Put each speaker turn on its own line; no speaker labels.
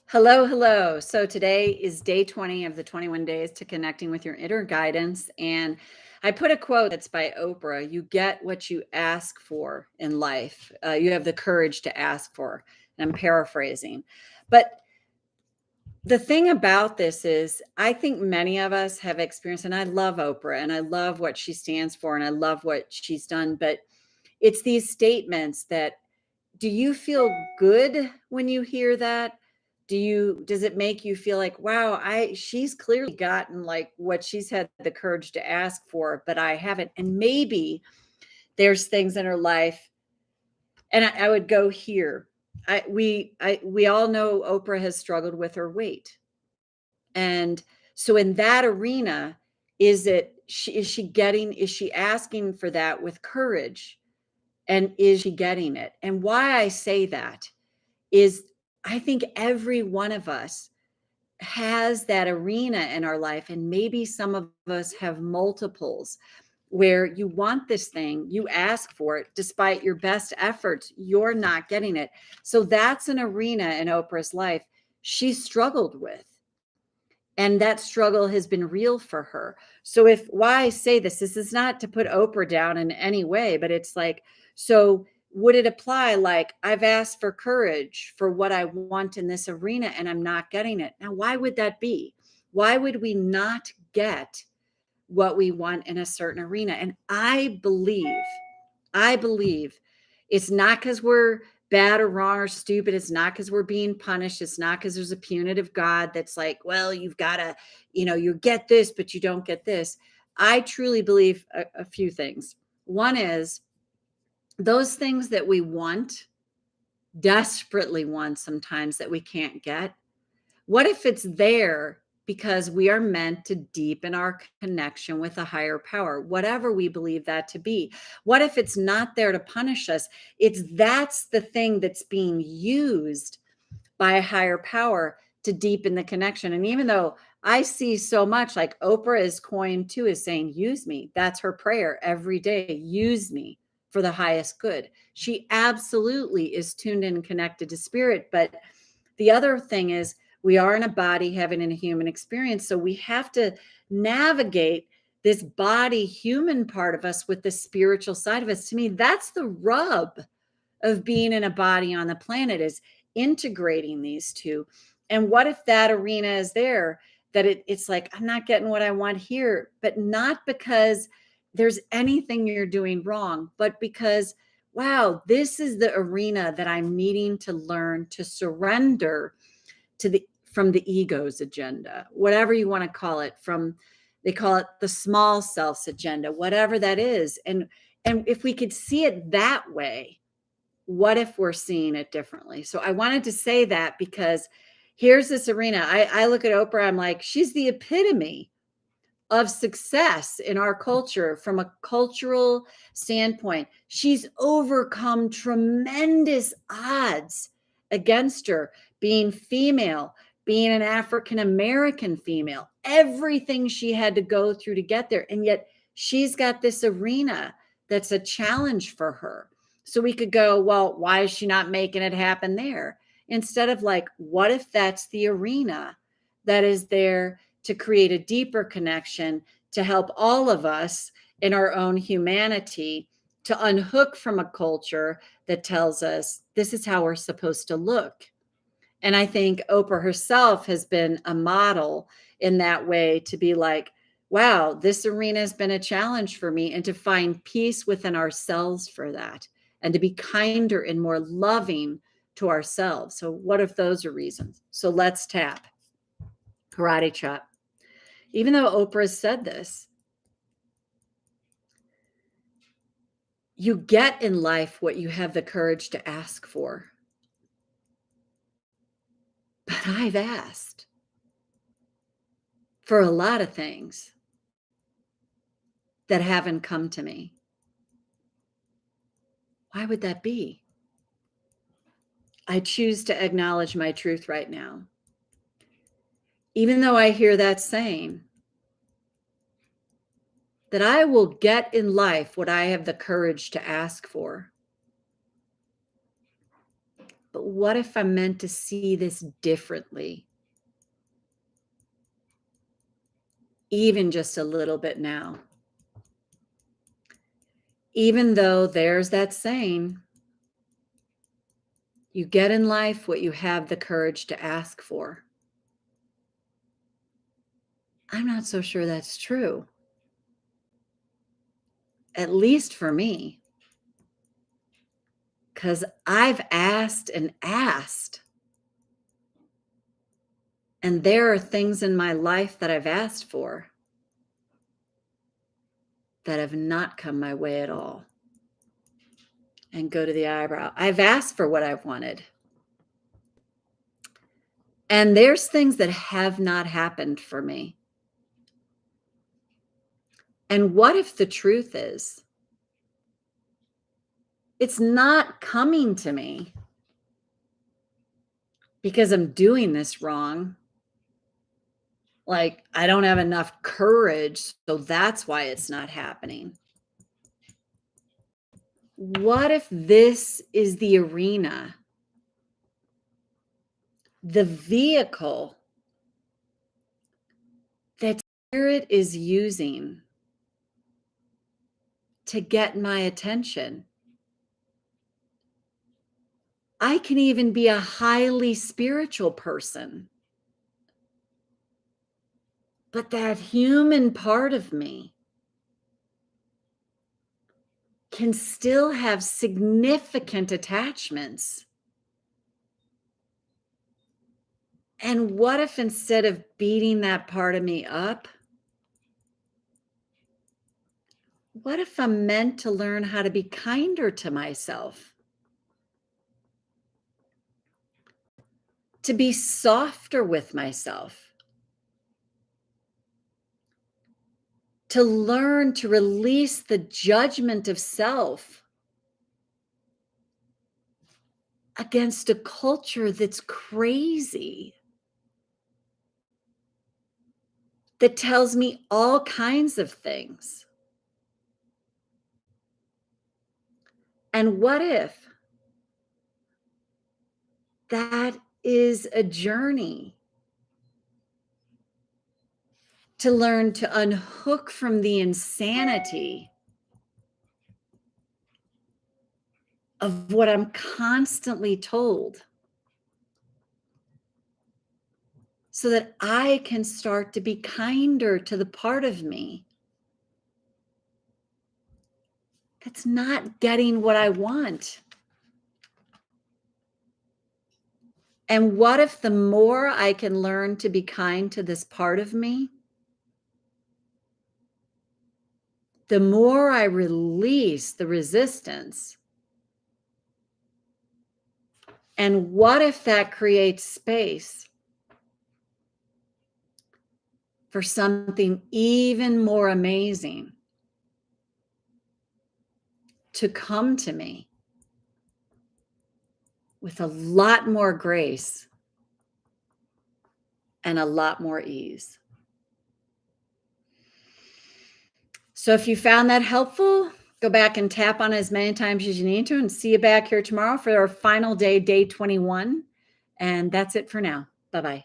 Hello, hello. So today is day 20 of the 21 days to connecting with your inner guidance. And I put a quote that's by Oprah. You get what you ask for in life. You have the courage to ask for. And I'm paraphrasing. But the thing about this is, I think many of us have experienced, and I love Oprah and I love what she stands for and I love what she's done. But it's these statements that, do you feel good when you hear that? Does it make you feel like, wow, she's clearly gotten like what she's had the courage to ask for, but I haven't. And maybe there's things in her life. And I would go here. We all know Oprah has struggled with her weight. And so in that arena, is she asking for that with courage? And is she getting it? And why I say that is, I think every one of us has that arena in our life. And maybe some of us have multiples where you want this thing, you ask for it, despite your best efforts, you're not getting it. So that's an arena in Oprah's life she struggled with. And that struggle has been real for her. So why I say this is not to put Oprah down in any way, but it's like, so would it apply like, I've asked for courage for what I want in this arena and I'm not getting it? Now, why would that be? Why would we not get what we want in a certain arena? And I believe it's not because we're bad or wrong or stupid. It's not because we're being punished. It's not because there's a punitive God that's like, well, you've got to, you get this, but you don't get this. I truly believe a few things. One is those things that we want, desperately want sometimes, that we can't get. What if it's there because we are meant to deepen our connection with a higher power, whatever we believe that to be? What if it's not there to punish us? That's the thing that's being used by a higher power to deepen the connection. And even though I see so much, like Oprah is coined too, is saying, use me. That's her prayer every day. Use me for the highest good. She absolutely is tuned in and connected to spirit. But the other thing is, we are in a body having a human experience. So we have to navigate this body human part of us with the spiritual side of us. To me, that's the rub of being in a body on the planet, is integrating these two. And what if that arena is there, that it's like, I'm not getting what I want here, but not because there's anything you're doing wrong, but because, wow, this is the arena that I'm needing to learn to surrender from the ego's agenda, whatever you want to call it, they call it the small self's agenda, whatever that is. And if we could see it that way, what if we're seeing it differently? So I wanted to say that because here's this arena. I look at Oprah, I'm like, she's the epitome of success in our culture from a cultural standpoint. She's overcome tremendous odds against her, being female, being an African American female, everything she had to go through to get there. And yet she's got this arena that's a challenge for her. So we could go, well, why is she not making it happen there? Instead of like, what if that's the arena that is there to create a deeper connection, to help all of us in our own humanity to unhook from a culture that tells us this is how we're supposed to look. And I think Oprah herself has been a model in that way, to be like, wow, this arena has been a challenge for me, and to find peace within ourselves for that, and to be kinder and more loving to ourselves. So what if those are reasons? So let's tap. Karate chop. Even though Oprah said this, you get in life what you have the courage to ask for. But I've asked for a lot of things that haven't come to me. Why would that be? I choose to acknowledge my truth right now. Even though I hear that saying, that I will get in life what I have the courage to ask for. but what if I'm meant to see this differently? Even just a little bit now. Even though there's that saying, you get in life what you have the courage to ask for. I'm not so sure that's true. At least for me. Because I've asked and asked. And there are things in my life that I've asked for that have not come my way at all. And go to the eyebrow. I've asked for what I've wanted. And there's things that have not happened for me. And what if the truth is, it's not coming to me because I'm doing this wrong? Like, I don't have enough courage, so that's why it's not happening. What if this is the arena, the vehicle that Spirit is using to get my attention? I can even be a highly spiritual person, but that human part of me can still have significant attachments. And what if instead of beating that part of me up, what if I'm meant to learn how to be kinder to myself? To be softer with myself? To learn to release the judgment of self against a culture that's crazy, that tells me all kinds of things. And what if that is a journey to learn to unhook from the insanity of what I'm constantly told, so that I can start to be kinder to the part of me that's not getting what I want? And what if the more I can learn to be kind to this part of me, the more I release the resistance? And what if that creates space for something even more amazing to come to me with a lot more grace and a lot more ease? So if you found that helpful, go back and tap on it as many times as you need to, and see you back here tomorrow for our final day, day 21. And that's it for now. Bye-bye.